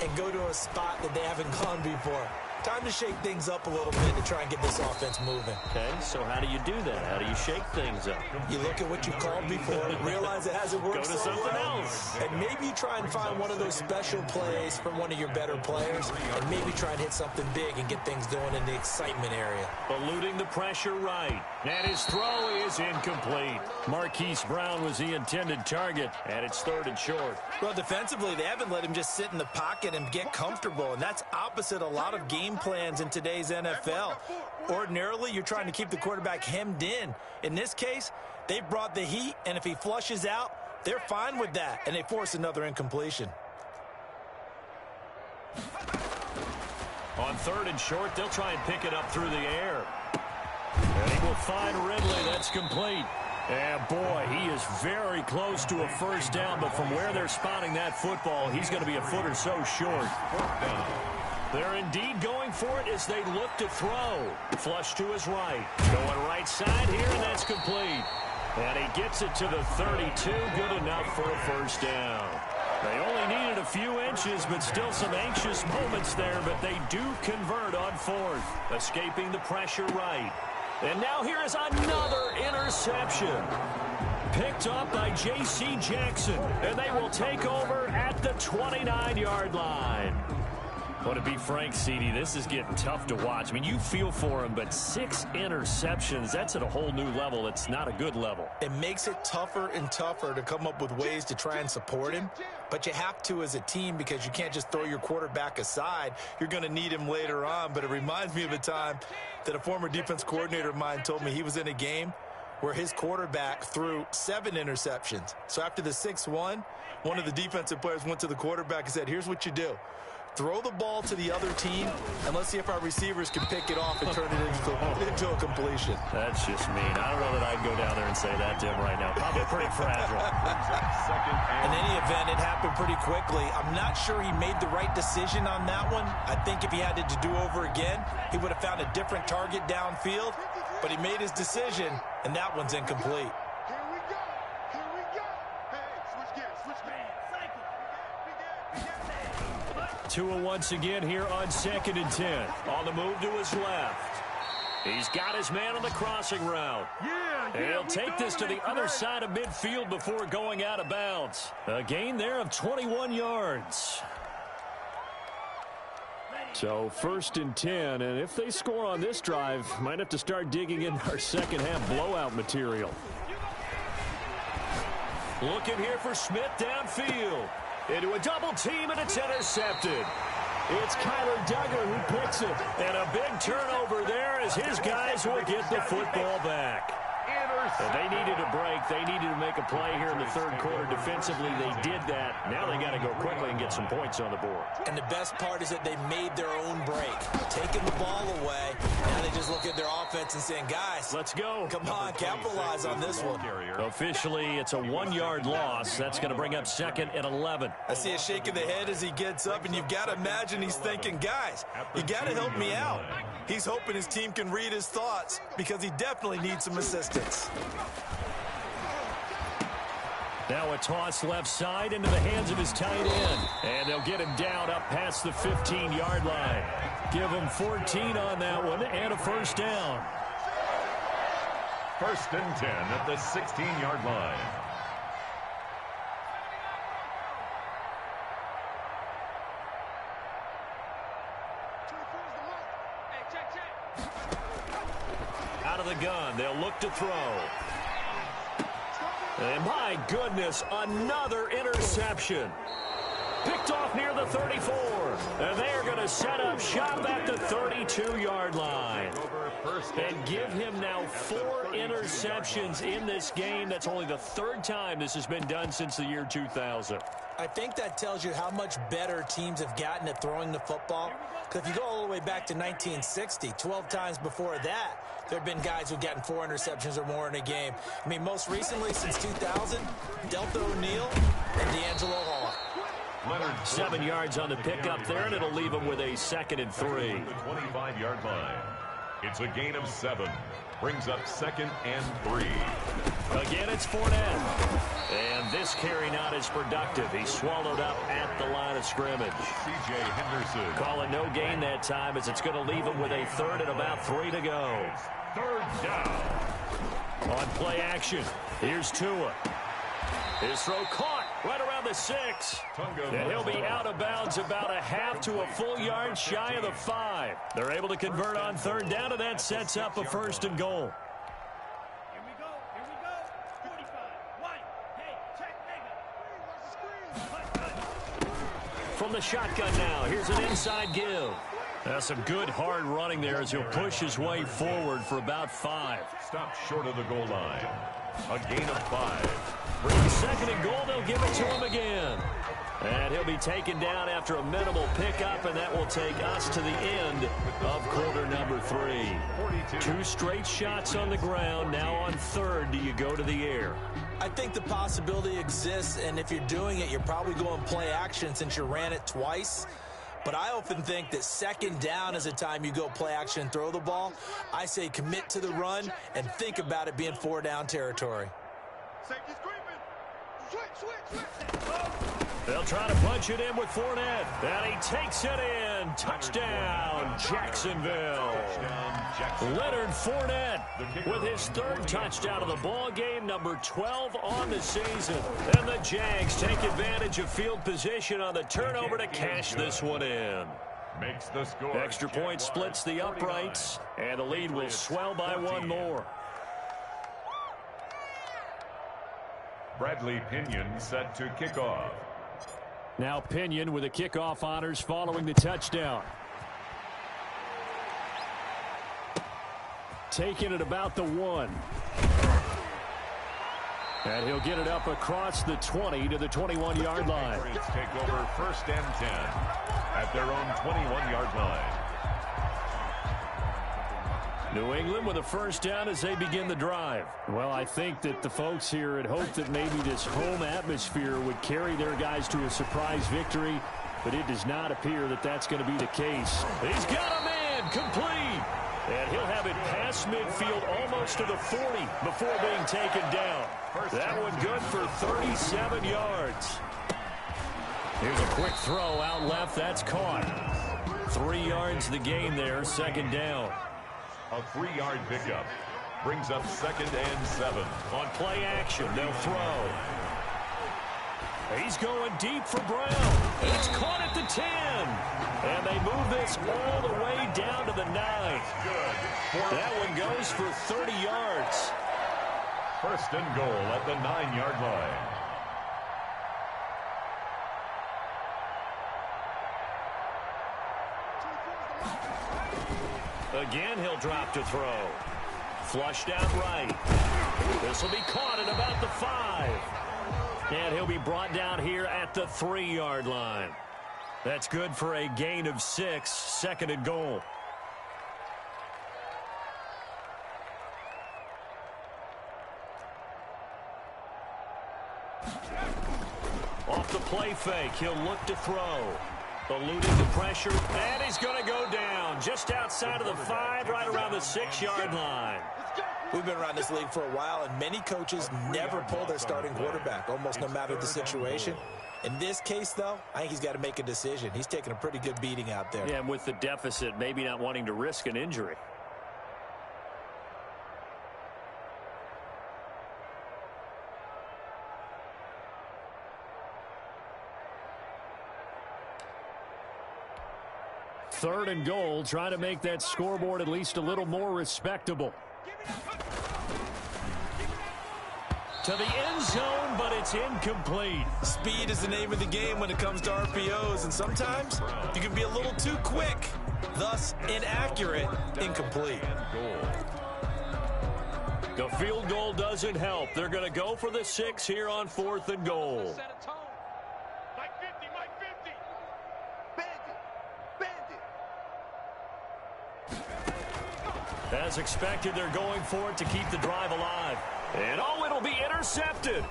and go to a spot that they haven't gone before. Time to shake things up a little bit to try and get this offense moving. Okay, so how do you do that? How do you shake things up? You look at what you called before, realize it hasn't worked Go to something else. and maybe you try and find one of those special plays from one of your better players, and maybe try and hit something big and get things going in the excitement area. Eluding the pressure right. And his throw is incomplete. Marquise Brown was the intended target, and it's 3rd and short. Well, defensively, they haven't let him just sit in the pocket and get comfortable, and that's opposite a lot of game plans in today's NFL. Ordinarily, you're trying to keep the quarterback hemmed in. In this case, they brought the heat, and if he flushes out, they're fine with that, and they force another incompletion. On 3rd and short, they'll try and pick it up through the air. And he will find Ridley. That's complete. And boy, he is very close to a first down, but from where they're spotting that football, he's going to be a foot or so short. They're indeed going for it as they look to throw. Flush to his right. Going right side here, and that's complete. And he gets it to the 32. Good enough for a first down. They only needed a few inches, but still some anxious moments there, but they do convert on 4th. Escaping the pressure right. And now here is another interception. Picked up by J.C. Jackson, and they will take over at the 29-yard line. Well, to be frank, CD, this is getting tough to watch. I mean, you feel for him, but 6 interceptions, that's at a whole new level. It's not a good level. It makes it tougher and tougher to come up with ways to try and support him, but you have to as a team because you can't just throw your quarterback aside. You're going to need him later on, but it reminds me of a time that a former defense coordinator of mine told me he was in a game where his quarterback threw 7 interceptions. So after the 6-1, one of the defensive players went to the quarterback and said, here's what you do. Throw the ball to the other team, and let's see if our receivers can pick it off and turn it into a completion. That's just mean. I don't know that I'd go down there and say that to him right now. Probably pretty fragile. In any event, it happened pretty quickly. I'm not sure he made the right decision on that one. I think if he had to do over again, he would have found a different target downfield, but he made his decision, and that one's incomplete. Here we go. Here we go. Hey, switch gears. Switch gears. Tua once again here on 2nd and 10. On the move to his left. He's got his man on the crossing route. And he'll take this to the other side of midfield before going out of bounds. A gain there of 21 yards. So 1st and 10, and if they score on this drive, might have to start digging in our second half blowout material. Looking here for Smith downfield. Into a double team, and it's intercepted. It's Kyler Duggar who picks it. And a big turnover there as his guys will get the football back. And they needed a break. They needed to make a play here in the 3rd quarter. Defensively, they did that. Now they got to go quickly and get some points on the board. And the best part is that they made their own break. Taking the ball away. Now they just look at their offense and saying, guys, let's go. Come on, capitalize on this one. Officially, it's a 1-yard loss. That's going to bring up 2nd and 11. I see a shake of the head as he gets up, and you've got to imagine he's thinking, guys, you got to help me out. He's hoping his team can read his thoughts because he definitely needs some assistance. Now a toss left side into the hands of his tight end. And they'll get him down up past the 15-yard line. Give him 14 on that one and a 1st down. 1st and 10 at the 16-yard line. Out of the gun, they'll look to throw. And my goodness, another interception. Picked off near the 34. And they're going to set up shop at the 32-yard line. And give him now 4 interceptions in this game. That's only the 3rd time this has been done since the year 2000. I think that tells you how much better teams have gotten at throwing the football. Because if you go all the way back to 1960, 12 times before that, there have been guys who've gotten 4 interceptions or more in a game. I mean, most recently, since 2000, Delta O'Neal and D'Angelo Hall. 7 yards on the pickup there, and it'll leave him with a 2nd and 3. The 25-yard line. It's a gain of 7. Brings up 2nd and 3. Again, it's Fournette. And this carry not as productive. He swallowed up at the line of scrimmage. C.J. Henderson. Calling no gain that time as it's going to leave him with a 3rd and about 3 to go. 3rd down. On play action, here's Tua. His throw caught right around the 6. And he'll be out of bounds about a half to a full yard shy of the 5. They're able to convert on 3rd down, and that sets up a 1st and goal. Here we go. Here we go. 45. White. Hey, check nigga. From the shotgun now, here's an inside give. That's some good hard running there as he'll push his way forward for about 5. Stopped short of the goal line. A gain of 5. For the 2nd and goal, they'll give it to him again. And he'll be taken down after a minimal pickup, and that will take us to the end of quarter number 3. 2 straight shots on the ground. Now on 3rd, do you go to the air? I think the possibility exists, and if you're doing it, you're probably going play action since you ran it twice. But I often think that 2nd down is a time you go play action and throw the ball. I say commit to the run and think about it being 4 down territory. Safety's creeping. Switch. They'll try to punch it in with Fournette. And he takes it in. Touchdown, Jacksonville. Leonard Fournette with his 3rd touchdown of the ball game, number 12 on the season. And the Jags take advantage of field position on the turnover to cash this one in. Makes the score. Extra point splits the uprights, and the lead will swell by 1 more. Bradley Pinion set to kick off. Now Pinion with the kickoff honors following the touchdown. Taking it about the 1. And he'll get it up across the 20 to the 21-yard line. Patriots take over 1st and 10 at their own 21-yard line. New England with a first down as they begin the drive. Well, I think that the folks here had hoped that maybe this home atmosphere would carry their guys to a surprise victory, but it does not appear that that's going to be the case. He's got a man complete. And he'll have it past midfield almost to the 40 before being taken down. That one good for 37 yards. Here's a quick throw out left. That's caught. 3 yards the gain there, 2nd down. A 3-yard pickup brings up 2nd and 7. On play action, they'll throw. He's going deep for Brown. It's caught at the 10. And they move this all the way down to the 9. That one goes for 30 yards. 1st and goal at the 9-yard line. Again, he'll drop to throw. Flushed out right. This will be caught at about the 5. And he'll be brought down here at the 3-yard line. That's good for a gain of 6, 2nd and goal. Off the play fake, he'll look to throw. Eluding the pressure, and he's going to go down just outside of the 5, right around the 6-yard line. We've been around this league for a while, and many coaches never pull their starting quarterback, almost no matter the situation. In this case, though, I think he's got to make a decision. He's taking a pretty good beating out there. Yeah, and with the deficit, maybe not wanting to risk an injury. Third and goal, trying to make that scoreboard at least a little more respectable. To the end zone, but it's incomplete. Speed is the name of the game when it comes to RPOs, and sometimes you can be a little too quick, thus inaccurate, incomplete. The field goal doesn't help. They're going to go for the 6 here on 4th and goal. As expected, they're going for it to keep the drive alive. And oh, it'll be intercepted.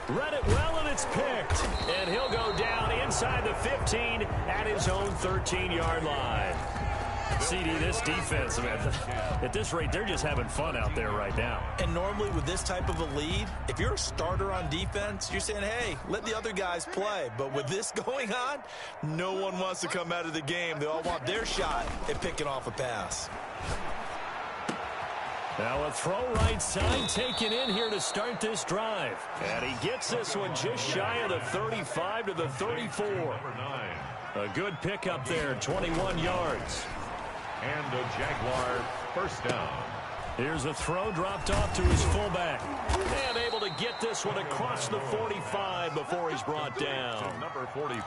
Read it well, and it's picked. And he'll go down inside the 15 at his own 13-yard line. CD, this defense, man, at this rate, they're just having fun out there right now. And normally with this type of a lead, if you're a starter on defense, you're saying, hey, let the other guys play. But with this going on, no one wants to come out of the game. They all want their shot at picking off a pass. Now a throw right side taken in here to start this drive. And he gets this one just shy of the 35 to the 34. A good pickup there, 21 yards. And a Jaguar first down. Here's a throw dropped off to his fullback. And able to get this one across the 45 before he's brought down.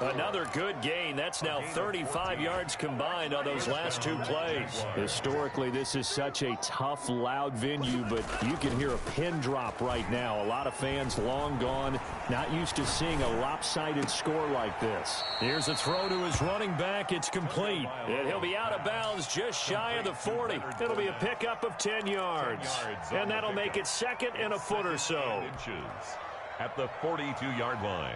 Another good gain. That's now 35 yards combined on those last 2 plays. Historically, this is such a tough, loud venue, but you can hear a pin drop right now. A lot of fans long gone, not used to seeing a lopsided score like this. Here's a throw to his running back. It's complete. And he'll be out of bounds just shy of the 40. It'll be a pickup of 10 yards. And that'll make it 2nd and a foot or so. At the 42-yard line.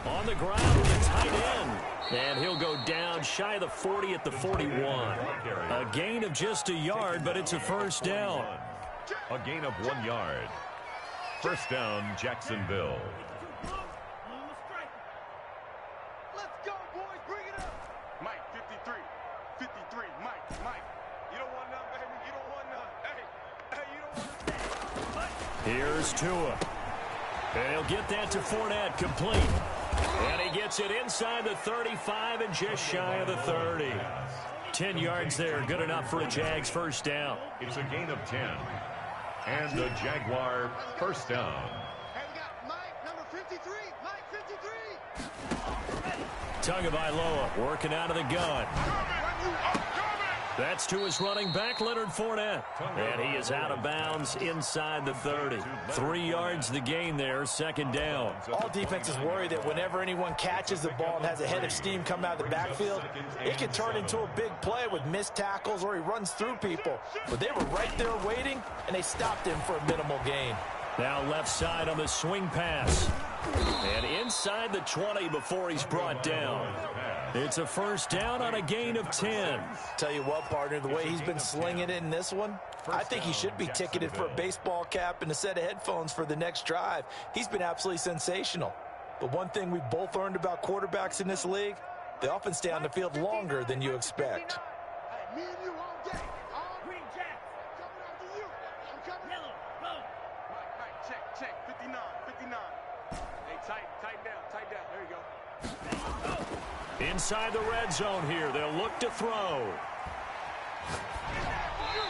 On the ground with a tight end. And he'll go down shy of the 40 at the 41. A gain of just a yard, but it's a first down. A gain of 1 yard. First down, Jacksonville. Here's Tua. And he'll get that to Fournette, complete. And he gets it inside the 35 and just shy of the 30. 10 yards there, good enough for a Jags first down. It's a gain of 10. And the Jaguar first down. And we got Mike, number 53. Mike 53. Tagovailoa working out of the gun. That's to his running back, Leonard Fournette. And he is out of bounds inside the 30. 3 yards the gain there, second down. All defenses worry that whenever anyone catches the ball and has a head of steam come out of the backfield, it can turn into a big play with missed tackles or he runs through people. But they were right there waiting, and they stopped him for a minimal gain. Now left side on the swing pass. And inside the 20 before he's brought down. It's a first down on a gain of 10. Tell you what, partner, the way he's been slinging it in this one, I think he should be ticketed for a baseball cap and a set of headphones for the next drive. He's been absolutely sensational. But one thing we both learned about quarterbacks in this league, they often stay on the field longer than you expect. Me and you all day. All green jack. Coming after you. I'm coming. Yellow, go. Right, check. 59. Hey, tighten down. There you go. Inside the red zone here. They'll look to throw.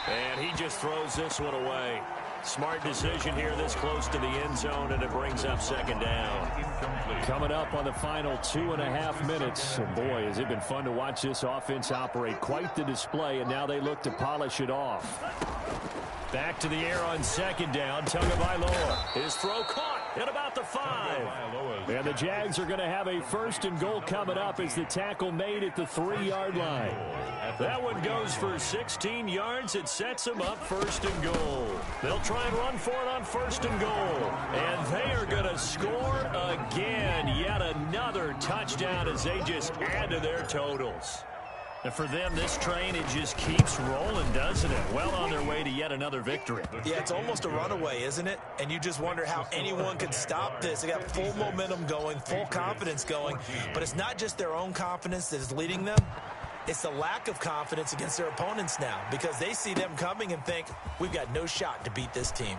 And he just throws this one away. Smart decision here this close to the end zone, and it brings up second down. Coming up on the final 2.5 minutes. And boy, has it been fun to watch this offense operate. Quite the display, and now they look to polish it off. Back to the air on second down. Tagovailoa. His throw caught at about the 5. And the Jags are going to have a first and goal coming up as the tackle made at the 3-yard line. That one goes for 16 yards. It sets them up first and goal. They'll try and run for it on first and goal. And they are going to score again. Yet another touchdown as they just add to their totals. And for them, this train, it just keeps rolling, doesn't it? Well on their way to yet another victory. Yeah, it's almost a runaway, isn't it? And you just wonder how anyone could stop this. They got full momentum going, full confidence going. But it's not just their own confidence that is leading them. It's the lack of confidence against their opponents now because they see them coming and think, we've got no shot to beat this team.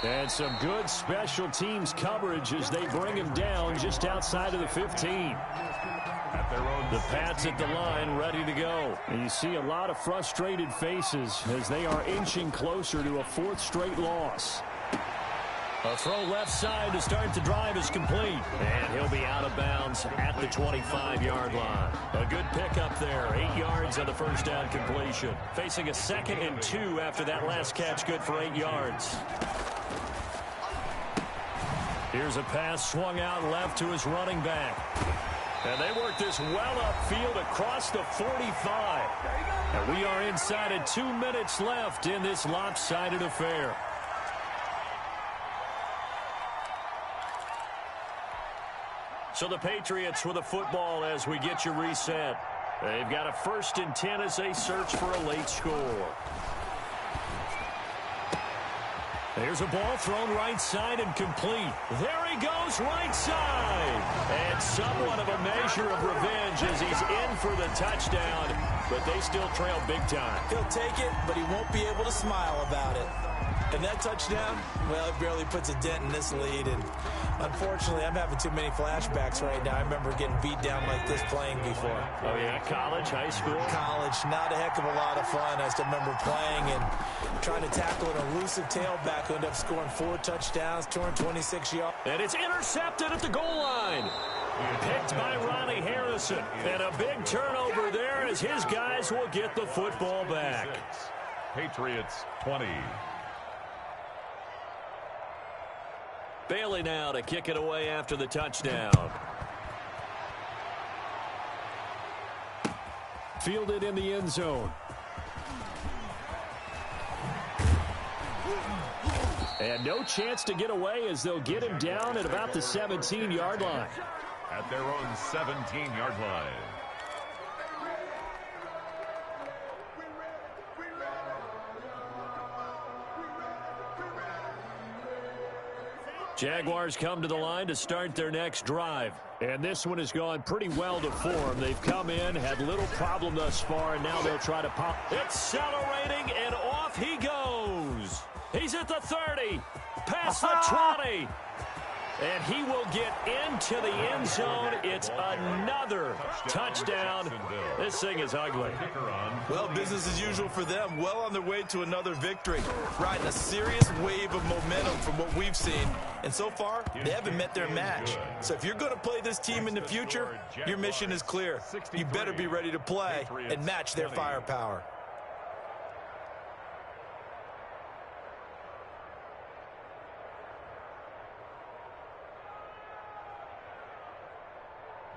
And some good special teams coverage as they bring him down just outside of the 15. The Pats at the line, ready to go. And you see a lot of frustrated faces as they are inching closer to a 4th straight loss. A throw left side to start the drive is complete. And he'll be out of bounds at the 25-yard line. A good pickup there. 8 yards on the first down completion. Facing a 2nd and 2 after that last catch, good for 8 yards. Here's a pass swung out left to his running back. And they work this well upfield across the 45. And we are inside of 2 minutes left in this lopsided affair. So the Patriots with a football as we get you reset. They've got a 1st and 10 as they search for a late score. There's a ball thrown right side and complete. There he goes, right side. And somewhat of a measure of revenge as he's in for the touchdown, but they still trail big time. He'll take it, but he won't be able to smile about it. And that touchdown, well, it barely puts a dent in this lead. And unfortunately, I'm having too many flashbacks right now. I remember getting beat down like this playing before. Oh, yeah? College, high school? College. Not a heck of a lot of fun. I still remember playing and trying to tackle an elusive tailback who ended up scoring 4 touchdowns, 226 yards. And it's intercepted at the goal line. Picked by Ronnie Harrison. And a big turnover there as his guys will get the football back. Patriots 20. Bailey now to kick it away after the touchdown. Fielded in the end zone. And no chance to get away as they'll get him down at about the 17-yard line. At their own 17-yard line. Jaguars come to the line to start their next drive. And this one has gone pretty well to form. They've come in, had little problem thus far, and now they'll try to pop. Accelerating, and off he goes. He's at the 30, past the 20. And he will get into the end zone. It's another touchdown. This thing is ugly. Well, business as usual for them. Well on their way to another victory. Riding a serious wave of momentum from what we've seen. And so far, they haven't met their match. So if you're going to play this team in the future, your mission is clear. You better be ready to play and match their firepower.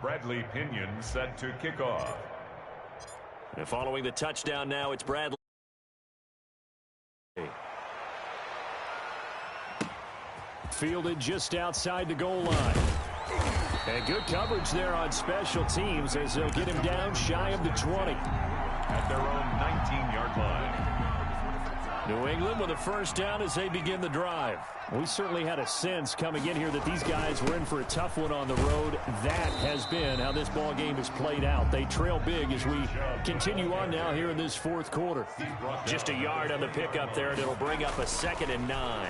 Bradley Pinion set to kick off. And following the touchdown now, it's Bradley. Fielded just outside the goal line. And good coverage there on special teams as they'll get him down shy of the 20. At their own 19-yard line. New England with a first down as they begin the drive. We certainly had a sense coming in here that these guys were in for a tough one on the road. That has been how this ball game has played out. They trail big as we continue on now here in this fourth quarter. Just a yard on the pickup there, and it'll bring up a 2nd and 9.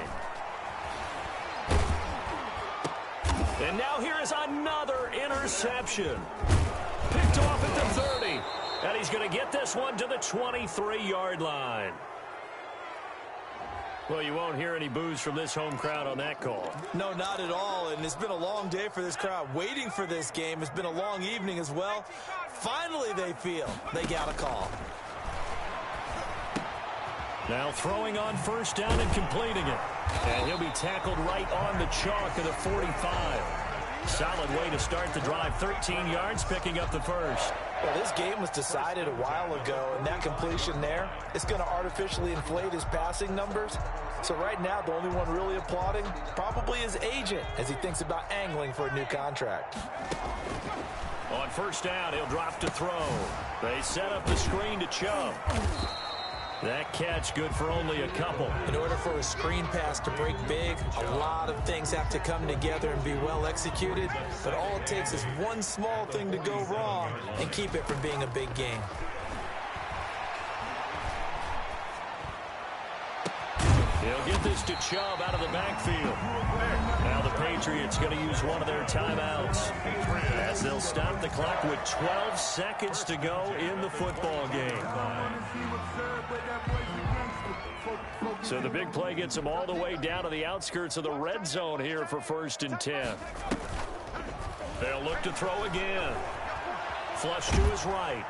And now here is another interception. Picked off at the 30. And he's going to get this one to the 23-yard line. Well, you won't hear any boos from this home crowd on that call. No, not at all. And it's been a long day for this crowd waiting for this game. It's been a long evening as well. Finally, they feel they got a call. Now throwing on first down and completing it. And he'll be tackled right on the chalk of the 45. Solid way to start the drive. 13 yards, picking up the first. Well, this game was decided a while ago, and that completion there is going to artificially inflate his passing numbers. So right now, the only one really applauding probably his agent as he thinks about angling for a new contract. On first down, he'll drop to throw. They set up the screen to Chubb. That catch good for only a couple. In order for a screen pass to break big, a lot of things have to come together and be well executed. But all it takes is one small thing to go wrong and keep it from being a big game. He'll get this to Chubb out of the backfield. Now the Patriots going to use one of their timeouts as they'll stop the clock with 12 seconds to go in the football game. So the big play gets them all the way down to the outskirts of the red zone here for 1st and 10. They'll look to throw again. Flush to his right.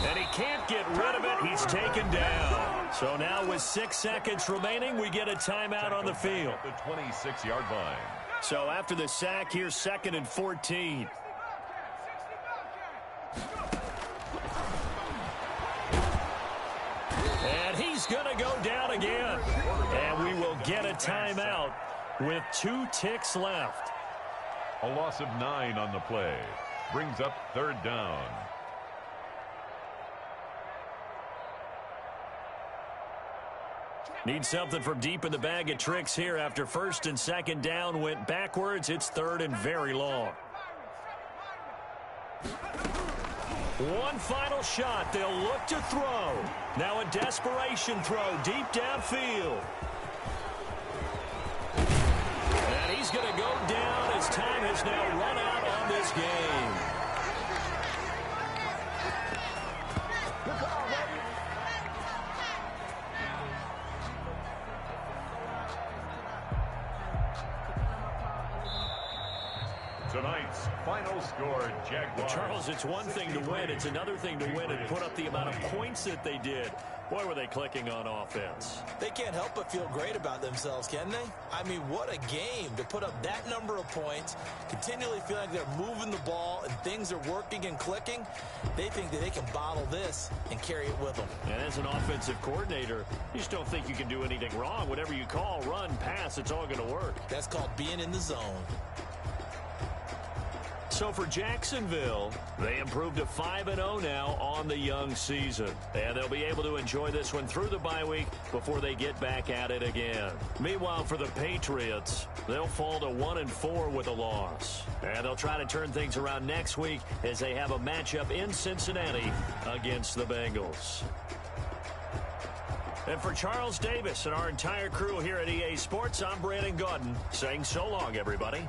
And he can't get rid of it. He's taken down. So now with 6 seconds remaining, we get a timeout on the field. The 26-yard line. So after the sack, here's 2nd and 14. And he's going to go down again. And we will get a timeout with 2 ticks left. A loss of 9 on the play. Brings up 3rd down. Need something from deep in the bag of tricks here after 1st and 2nd down went backwards. It's 3rd and very long. One final shot. They'll look to throw. Now a desperation throw deep downfield. And he's going to go down as time has now run out on this game. Tonight's final score, Jaguars. Charles, it's one thing to win. It's another thing to win and put up the amount of points that they did. Boy, were they clicking on offense. They can't help but feel great about themselves, can they? I mean, what a game to put up that number of points, continually feeling like they're moving the ball and things are working and clicking. They think that they can bottle this and carry it with them. And as an offensive coordinator, you just don't think you can do anything wrong. Whatever you call, run, pass, it's all going to work. That's called being in the zone. So for Jacksonville, they improved to 5-0 now on the young season. And they'll be able to enjoy this one through the bye week before they get back at it again. Meanwhile, for the Patriots, they'll fall to 1-4 with a loss. And they'll try to turn things around next week as they have a matchup in Cincinnati against the Bengals. And for Charles Davis and our entire crew here at EA Sports, I'm Brandon Gaudin saying so long, everybody.